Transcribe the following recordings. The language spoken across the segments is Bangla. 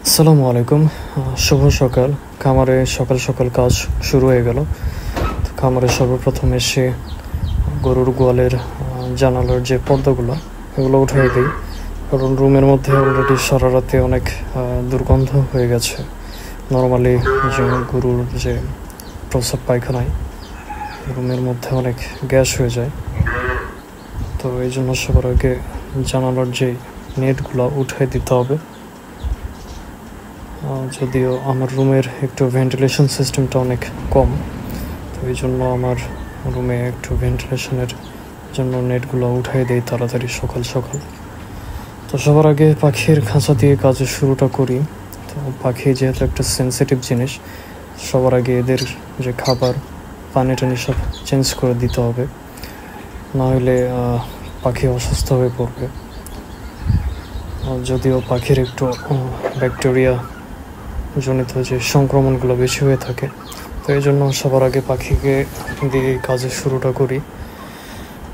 আসসালামু আলাইকুম। শুভ সকাল। খামারে সকাল সকাল কাজ শুরু হয়ে গেল। তো খামারে সর্বপ্রথম এসে গরুর গোয়ালের জানালার যে পর্দাগুলো এগুলো উঠিয়ে দিই, কারণ রুমের মধ্যে অলরেডি সারা রাতে অনেক দুর্গন্ধ হয়ে গেছে। নর্মালি যে গরুর যে প্রস্রাব পায়খানায় রুমের মধ্যে অনেক গ্যাস হয়ে যায়, তো এই জন্য সবার আগে জানালার যে নেটগুলো উঠিয়ে দিতে হবে। যদিও আমার রুমের একটু ভেন্টিলেশন সিস্টেমটা অনেক কম, তো এই জন্য আমার রুমে একটু ভেন্টিলেশনের জন্য নেটগুলো উঠিয়ে দেই তাড়াতাড়ি সকাল সকাল। তো সবার আগে পাখির খাঁচা দিয়ে কাজের শুরুটা করি। তো পাখি যেহেতু একটা সেন্সিটিভ জিনিস, সবার আগে এদের যে খাবার পানি টানি সব চেঞ্জ করে দিতে হবে, নাহলে পাখি অসুস্থ হয়ে পড়বে। যদিও পাখির একটু ব্যাকটেরিয়া জনিত যে সংক্রমণগুলো বেশি হয়ে থাকে, তো এই জন্য সবার আগে পাখিকে দিয়ে কাজের শুরুটা করি।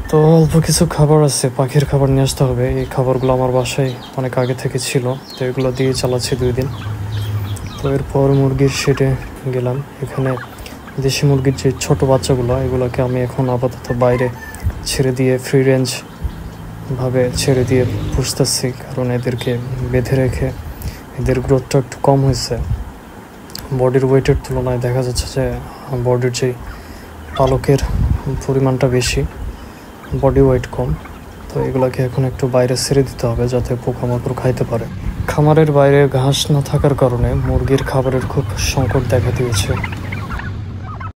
তো অল্প কিছু খাবার আছে, পাখির খাবার নিয়ে আসতে হবে। এই খাবারগুলো আমার বাসায় অনেক আগে থেকে ছিল, তো এগুলো দিয়ে চালাচ্ছি 2 দিন। তো এরপর মুরগির শেডে গেলাম। এখানে দেশি মুরগির যে ছোট বাচ্চাগুলো, এগুলোকে আমি এখন আপাতত বাইরে ছেড়ে দিয়ে ফ্রি রেঞ্জ ভাবে ছেড়ে দিয়ে পুষতেছি, কারণ এদেরকে বেঁধে রেখে এদের গ্রোথটা একটু কম হয়েছে। বডির ওয়েটের তুলনায় দেখা যাচ্ছে যে বডির যে পালকের পরিমাণটা বেশি, বডি ওয়েট কম। তো এগুলোকে এখন একটু বাইরে ছেড়ে দিতে হবে যাতে পোকামাকড় খাইতে পারে। খামারের বাইরে ঘাস না থাকার কারণে মুরগির খাবারের খুব সংকট দেখা দিয়েছে।